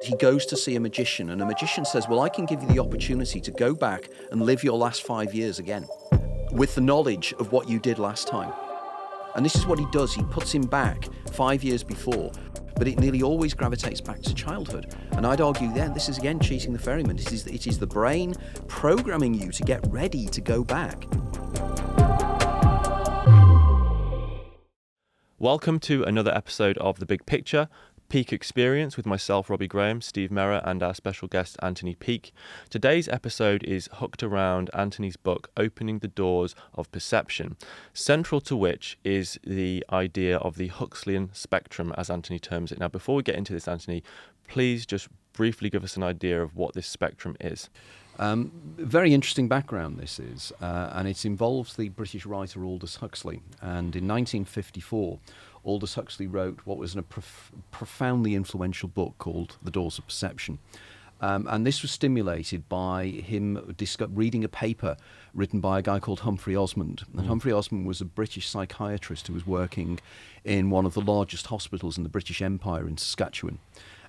He goes to see a magician, and a magician says, well, I can give you the opportunity to go back and live your last 5 years again with the knowledge of what you did last time. And this is what he does. He puts him back 5 years before, but it nearly always gravitates back to childhood. And I'd argue then this is again cheating the ferryman. It is the brain programming you to get ready to go back. Welcome to another episode of The Big Picture, Peake Experience with myself, Robbie Graham, Steve Mera and our special guest, Anthony Peake. Today's episode is hooked around Anthony's book, Opening the Doors of Perception, central to which is the idea of the Huxleyan spectrum, as Anthony terms it. Now, before we get into this, Anthony, please just briefly give us an idea of what this spectrum is. Very interesting background this is, and it involves the British writer Aldous Huxley. And in 1954, Aldous Huxley wrote what was a profoundly influential book called The Doors of Perception. And this was stimulated by him reading a paper written by a guy called Humphrey Osmond. And Humphrey Osmond was a British psychiatrist who was working in one of the largest hospitals in the British Empire in Saskatchewan.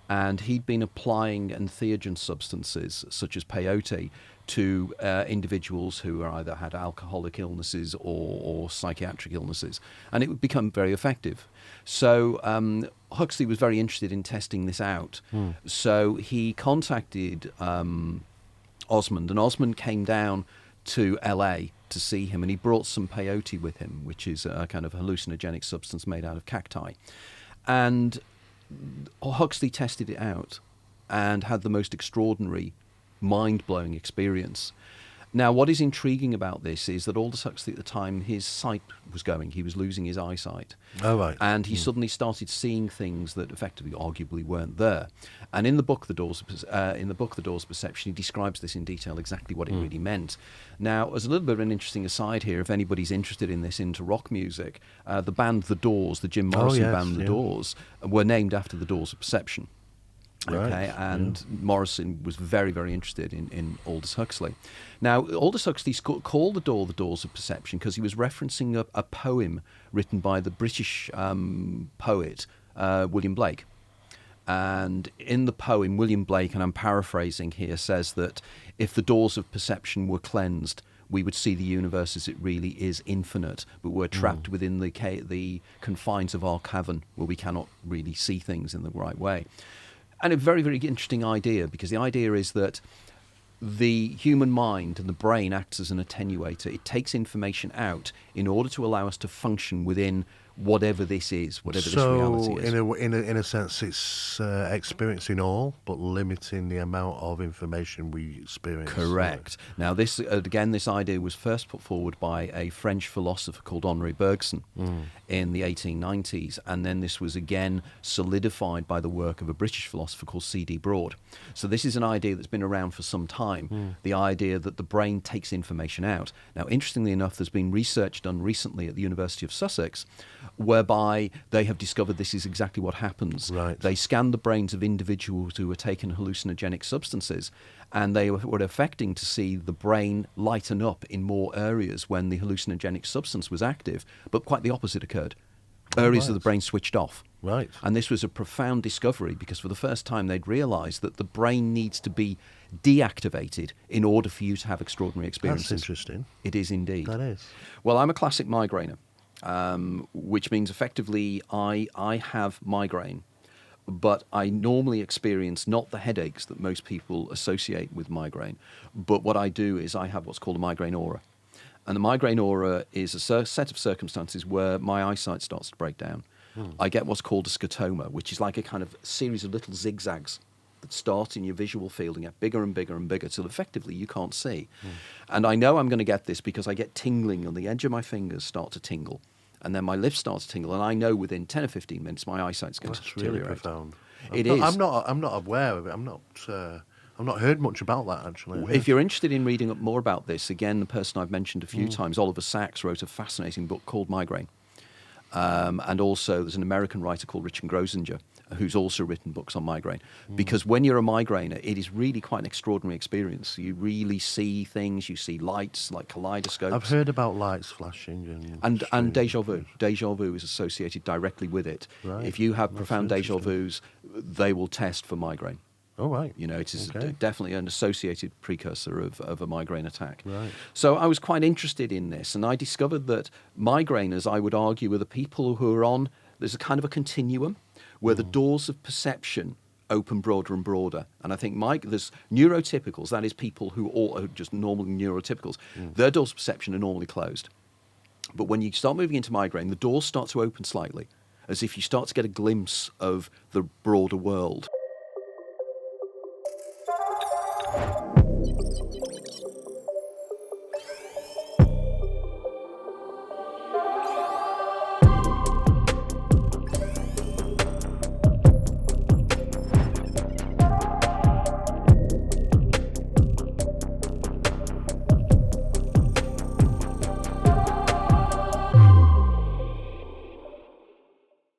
And he'd been applying entheogen substances such as peyote to individuals who either had alcoholic illnesses or psychiatric illnesses, and it would become very effective. So Huxley was very interested in testing this out. So he contacted Osmond, and Osmond came down to LA to see him, and he brought some peyote with him, which is a kind of hallucinogenic substance made out of cacti. And Huxley tested it out and had the most extraordinary, mind-blowing experience. Now, what is intriguing about this is that Aldous Huxley at the time, his sight was going. He was losing his eyesight. Oh, right. And he suddenly started seeing things that effectively, arguably, weren't there. And in the book, The Doors of Perception, he describes this in detail, exactly what it really meant. Now, as a little bit of an interesting aside here, if anybody's interested in this, into rock music, the band The Doors, the Jim Morrison band The Doors, were named after the Doors of Perception. Okay, and Morrison was very, very interested in Aldous Huxley. Now, Aldous Huxley called the Doors of Perception because he was referencing a poem written by the British poet William Blake. And in the poem, William Blake, and I'm paraphrasing here, says that if the doors of perception were cleansed, we would see the universe as it really is, infinite, but we're trapped within the confines of our cavern where we cannot really see things in the right way. And a very, very interesting idea, because the idea is that the human mind and the brain acts as an attenuator. It takes information out in order to allow us to function within whatever this is, whatever this reality is. So, in a sense, it's experiencing all, but limiting the amount of information we experience. Correct. Now, this idea was first put forward by a French philosopher called Henri Bergson in the 1890s, and then this was again solidified by the work of a British philosopher called C.D. Broad. So this is an idea that's been around for some time, the idea that the brain takes information out. Now, interestingly enough, there's been research done recently at the University of Sussex whereby they have discovered this is exactly what happens. Right. They scanned the brains of individuals who were taking hallucinogenic substances, and they were affecting to see the brain lighten up in more areas when the hallucinogenic substance was active, but quite the opposite occurred. Areas of the brain switched off. Right. And this was a profound discovery, because for the first time they'd realised that the brain needs to be deactivated in order for you to have extraordinary experiences. That's interesting. It is indeed. That is. Well, I'm a classic migrainer. Which means effectively I have migraine, but I normally experience not the headaches that most people associate with migraine, but what I do is I have what's called a migraine aura. And the migraine aura is a set of circumstances where my eyesight starts to break down. I get what's called a scotoma, which is like a kind of series of little zigzags that start in your visual field and get bigger and bigger and bigger till effectively you can't see. And I know I'm going to get this because I get tingling on the edge of my fingers start to tingle. And then my lips start to tingle, and I know within 10 or 15 minutes my eyesight's going to deteriorate. That's really profound. It is. I'm not aware of it. I've not heard much about that, actually. If you're interested in reading up more about this, again, the person I've mentioned a few times, Oliver Sacks, wrote a fascinating book called Migraine. And also there's an American writer called Richard Grosinger who's also written books on migraine. Because when you're a migrainer, it is really quite an extraordinary experience. You really see things, you see lights like kaleidoscopes. I've heard about lights flashing. And déjà vu. Déjà vu is associated directly with it. Right. If you have That's profound déjà vus, they will test for migraine. Oh, right. You know, it is Okay. definitely an associated precursor of a migraine attack. Right. So I was quite interested in this, and I discovered that migraineurs, I would argue, are the people who are on, there's a kind of a continuum where the doors of perception open broader and broader. And I think there's neurotypicals, that is people who are just normal neurotypicals, their doors of perception are normally closed. But when you start moving into migraine, the doors start to open slightly, as if you start to get a glimpse of the broader world.